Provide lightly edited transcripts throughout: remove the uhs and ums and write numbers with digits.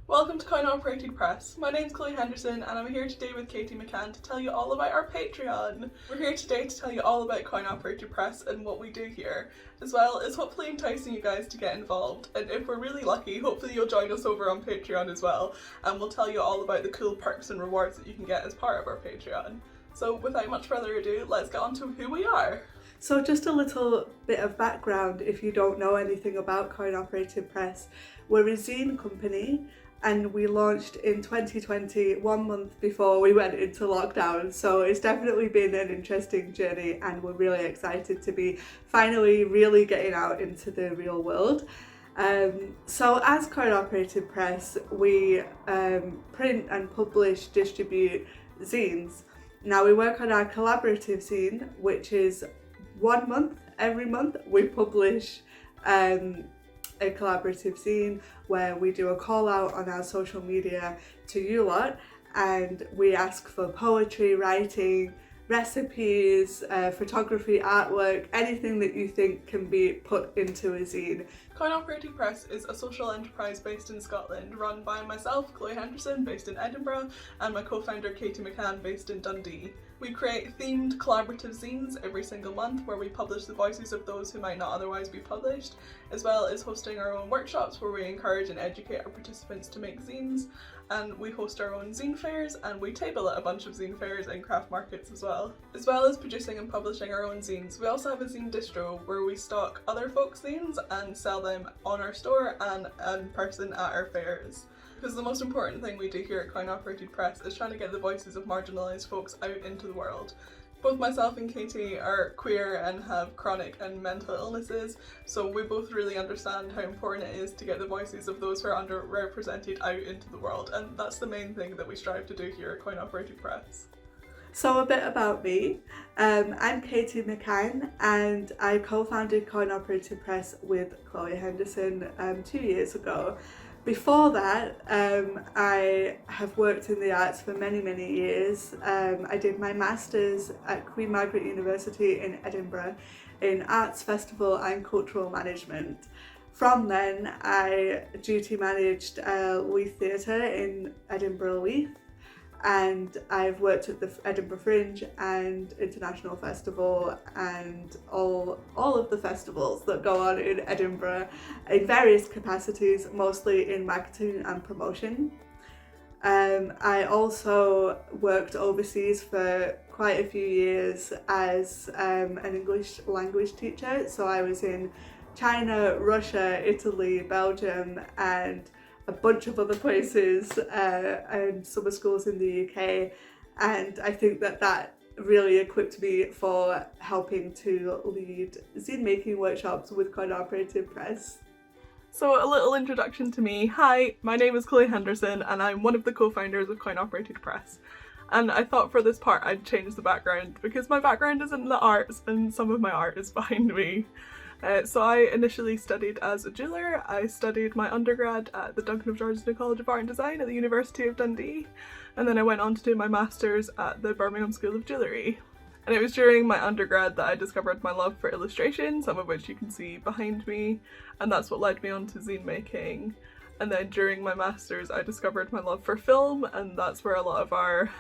Welcome to Coinoperated Press. My name's Chloe Henderson and I'm here today with Katie McCann to tell you all about our Patreon. We're here today to tell you all about Coinoperated Press and what we do here, as well as hopefully enticing you guys to get involved. And if we're really lucky, hopefully you'll join us over on Patreon as well, and we'll tell you all about the cool perks and rewards that you can get as part of our Patreon. So without much further ado, let's get on to who we are. So just a little bit of background if you don't know anything about Coinoperated Press. We're a zine company and we launched in 2020, 1 month before we went into lockdown. So it's definitely been an interesting journey and we're really excited to be finally really getting out into the real world. So as Coinoperated Press, we print and publish, distribute zines. Now we work on our collaborative zine, which is 1 month, every month we publish a collaborative zine where we do a call out on our social media to you lot and we ask for poetry, writing, recipes, photography, artwork, anything that you think can be put into a zine. Coinoperated Press is a social enterprise based in Scotland, run by myself, Chloe Henderson, based in Edinburgh, and my co-founder Katie McCann, based in Dundee. We create themed collaborative zines every single month where we publish the voices of those who might not otherwise be published, as well as hosting our own workshops where we encourage and educate our participants to make zines, and we host our own zine fairs and we table at a bunch of zine fairs and craft markets as well. As well as producing and publishing our own zines, we also have a zine distro where we stock other folks' zines and sell them on our store and in person at our fairs. Because the most important thing we do here at Coinoperated Press is trying to get the voices of marginalised folks out into the world. Both myself and Katie are queer and have chronic and mental illnesses, so we both really understand how important it is to get the voices of those who are underrepresented out into the world, and that's the main thing that we strive to do here at Coinoperated Press. So a bit about me. I'm Katie McCann and I co-founded Coinoperated Press with Chloe Henderson 2 years ago. Before that, I have worked in the arts for many years. I did my Masters at Queen Margaret University in Edinburgh in Arts, Festival and Cultural Management. From then, I duty managed Leith Theatre in Edinburgh Leith, and I've worked at the Edinburgh Fringe and International Festival and all of the festivals that go on in Edinburgh in various capacities, mostly in marketing and promotion. I also worked overseas for quite a few years as an English language teacher, so I was in China, Russia, Italy, Belgium and a bunch of other places and summer schools in the UK, and I think that really equipped me for helping to lead zine making workshops with Coinoperated Press. So a little introduction to me. Hi, my name is Chloe Henderson and I'm one of the co-founders of Coinoperated Press. And I thought for this part I'd change the background because my background is in the arts and some of my art is behind me. So I initially studied as a jeweller. I studied my undergrad at the Duncan of Georgetown College of Art and Design at the University of Dundee, and then I went on to do my Masters at the Birmingham School of Jewellery. And it was during my undergrad that I discovered my love for illustration, some of which you can see behind me, and that's what led me on to zine making. And then during my Masters I discovered my love for film, and that's where a lot of our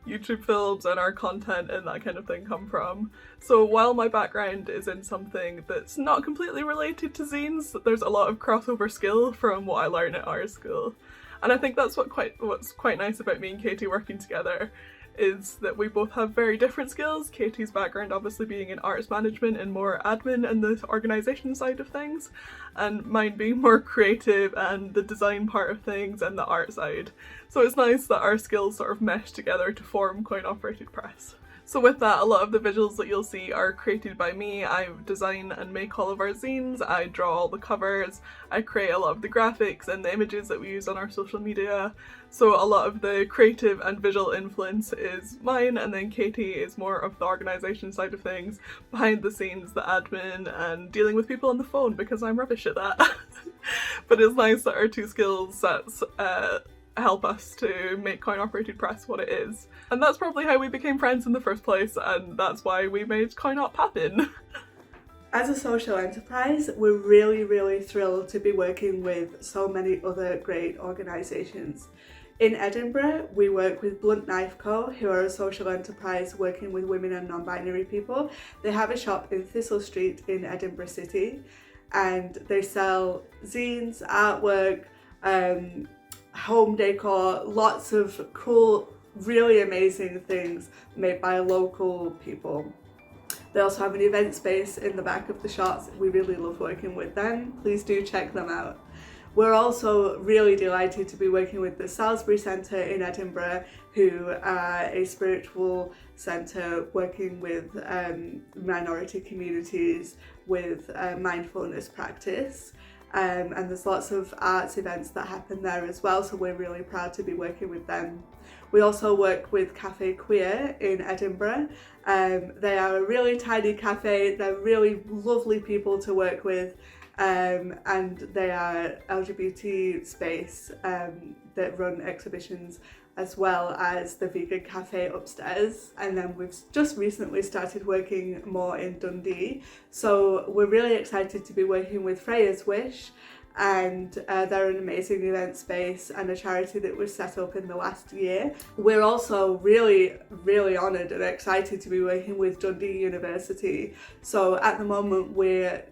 YouTube films and our content and that kind of thing come from. So while my background is in something that's not completely related to zines, there's a lot of crossover skill from what I learned at art school. And I think that's what's quite nice about me and Katie working together, is that we both have very different skills. Katie's background obviously being in arts management and more admin and the organisation side of things, and mine being more creative and the design part of things and the art side. So it's nice that our skills sort of mesh together to form Coinoperated Press. So with that, a lot of the visuals that you'll see are created by me. I design and make all of our zines, I draw all the covers, I create a lot of the graphics and the images that we use on our social media. So a lot of the creative and visual influence is mine, and then Katie is more of the organisation side of things, behind the scenes, the admin and dealing with people on the phone because I'm rubbish at that. But it's nice that our two skill sets help us to make Coinoperated Press what it is. And that's probably how we became friends in the first place, and that's why we made Coinop happen. As a social enterprise, we're really thrilled to be working with so many other great organisations. In Edinburgh, we work with Blunt Knife Co, who are a social enterprise working with women and non-binary people. They have a shop in Thistle Street in Edinburgh City, and they sell zines, artwork, home decor, lots of cool, really amazing things made by local people. They also have an event space in the back of the shop. We really love working with them. Please do check them out. We're also really delighted to be working with the Salisbury Centre in Edinburgh, who are a spiritual centre working with minority communities with mindfulness practice. And there's lots of arts events that happen there as well, so we're really proud to be working with them. We also work with Cafe Queer in Edinburgh. They are a really tiny cafe, they're really lovely people to work with, and they are LGBT space that run exhibitions as well as the vegan cafe upstairs. And then we've just recently started working more in Dundee, so we're really excited to be working with Freya's Wish, and they're an amazing event space and a charity that was set up in the last year. We're also really honoured and excited to be working with Dundee University. So at the moment we're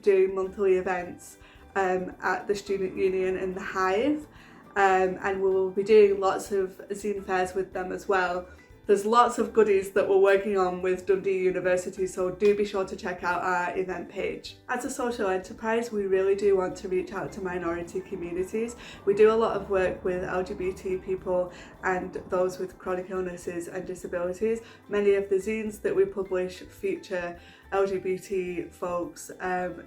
doing monthly events at the Student Union in the Hive, and we will be doing lots of zine fairs with them as well. There's lots of goodies that we're working on with Dundee University, so do be sure to check out our event page. As a social enterprise, we really do want to reach out to minority communities. We do a lot of work with LGBT people and those with chronic illnesses and disabilities. Many of the zines that we publish feature LGBT folks,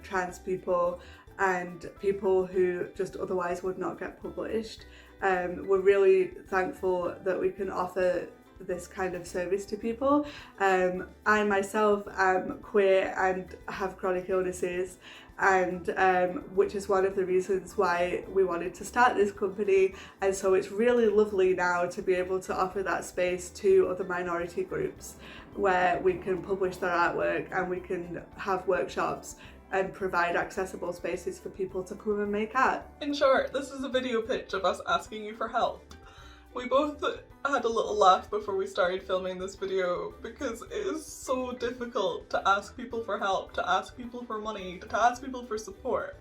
trans people, and people who just otherwise would not get published. We're really thankful that we can offer this kind of service to people. I myself am queer and have chronic illnesses, and which is one of the reasons why we wanted to start this company, and so it's really lovely now to be able to offer that space to other minority groups where we can publish their artwork and we can have workshops and provide accessible spaces for people to come and make art. In short, this is a video pitch of us asking you for help. We both had a little laugh before we started filming this video because it is so difficult to ask people for help, to ask people for money, to ask people for support,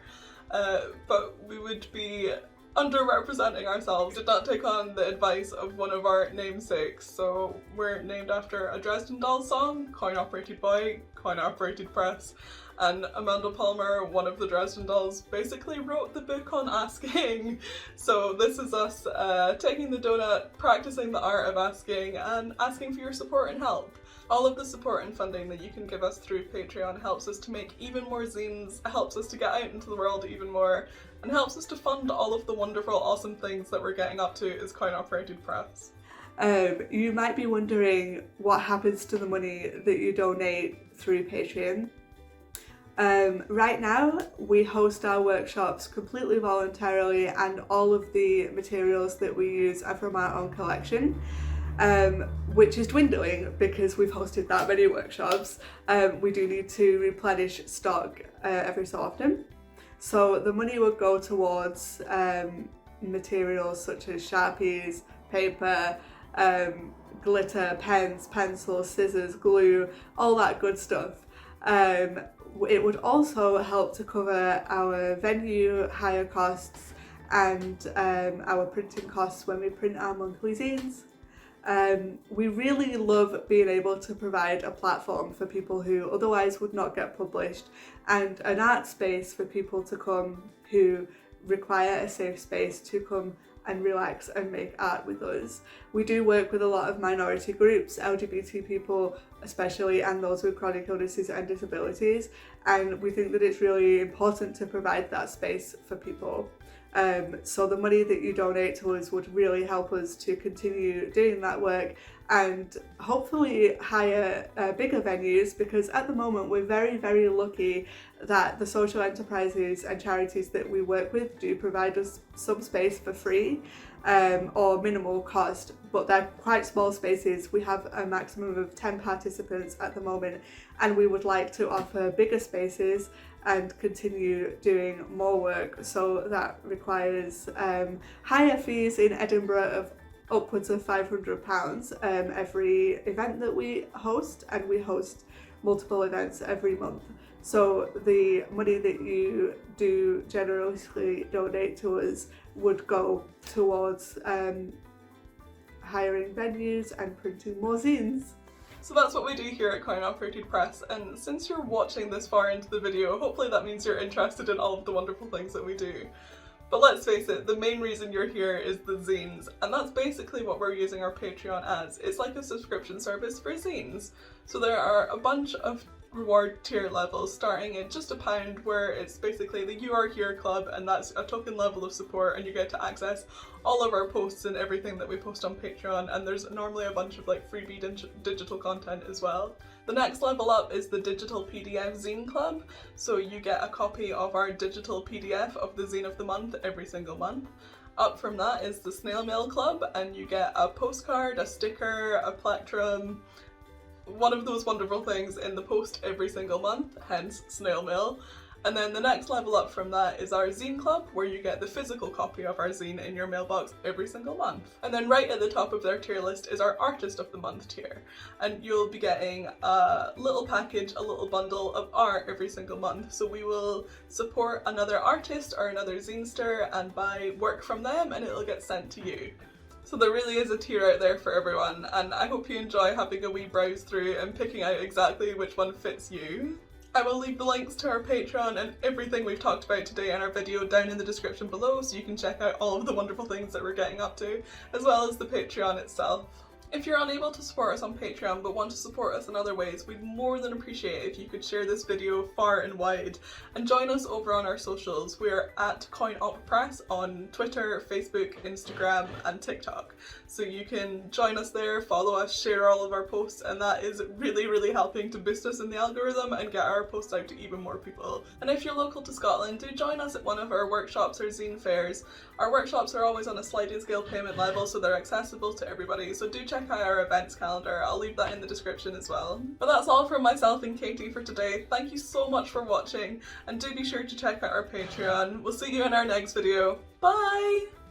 but we would be underrepresenting ourselves. Did not take on the advice of one of our namesakes, so we're named after a Dresden Dolls song, Coin Operated Boy, Coin Operated Press, and Amanda Palmer, one of the Dresden Dolls, basically wrote the book on asking. So this is us taking the donut, practicing the art of asking, and asking for your support and help. All of the support and funding that you can give us through Patreon helps us to make even more zines, helps us to get out into the world even more, and helps us to fund all of the wonderful, awesome things that we're getting up to as Coin Operated Press. You might be wondering what happens to the money that you donate through Patreon. Right now we host our workshops completely voluntarily, and all of the materials that we use are from our own collection, which is dwindling because we've hosted that many workshops. We do need to replenish stock every so often, so the money would go towards materials such as Sharpies, paper, glitter, pens, pencils, scissors, glue, all that good stuff. It would also help to cover our venue hire costs and our printing costs when we print our monthly zines. We really love being able to provide a platform for people who otherwise would not get published, and an art space for people to come who require a safe space to come and relax and make art with us. We do work with a lot of minority groups, LGBT people especially, and those with chronic illnesses and disabilities, and we think that it's really important to provide that space for people. So the money that you donate to us would really help us to continue doing that work and hopefully hire bigger venues, because at the moment we're very, very lucky that the social enterprises and charities that we work with do provide us some space for free or minimal cost, but they're quite small spaces. We have a maximum of 10 participants at the moment, and we would like to offer bigger spaces and continue doing more work. So that requires higher fees in Edinburgh of upwards of £500 every event that we host, and we host multiple events every month. So the money that you do generously donate to us would go towards hiring venues and printing more zines. So that's what we do here at Coin Operated Press, and since you're watching this far into the video, hopefully that means you're interested in all of the wonderful things that we do. But let's face it, the main reason you're here is the zines, and that's basically what we're using our Patreon as. It's like a subscription service for zines. So there are a bunch of reward tier levels starting at just £1, where it's basically the You Are Here club, and that's a token level of support, and you get to access all of our posts and everything that we post on Patreon, and there's normally a bunch of like freebie digital content as well. The next level up is the digital PDF zine club, so you get a copy of our digital PDF of the zine of the month every single month. Up from that is the snail mail club, and you get a postcard, a sticker, a plectrum, one of those wonderful things in the post every single month, hence snail mail. And then the next level up from that is our zine club, where you get the physical copy of our zine in your mailbox every single month. And then right at the top of their tier list is our artist of the month tier, and you'll be getting a little package, a little bundle of art every single month. So we will support another artist or another zinester and buy work from them, and it'll get sent to you. So there really is a tier out there for everyone, and I hope you enjoy having a wee browse through and picking out exactly which one fits you. I will leave the links to our Patreon and everything we've talked about today in our video down in the description below, so you can check out all of the wonderful things that we're getting up to, as well as the Patreon itself. If you're unable to support us on Patreon but want to support us in other ways, we'd more than appreciate if you could share this video far and wide and join us over on our socials. We're at coinoperatedpress on Twitter, Facebook, Instagram and TikTok. So you can join us there, follow us, share all of our posts, and that is really, really helping to boost us in the algorithm and get our posts out to even more people. And if you're local to Scotland, do join us at one of our workshops or zine fairs. Our workshops are always on a sliding scale payment level, so they're accessible to everybody, so do check out our events calendar. I'll leave that in the description as well. But that's all from myself and Katie for today. Thank you so much for watching, and do be sure to check out our Patreon. We'll see you in our next video. Bye!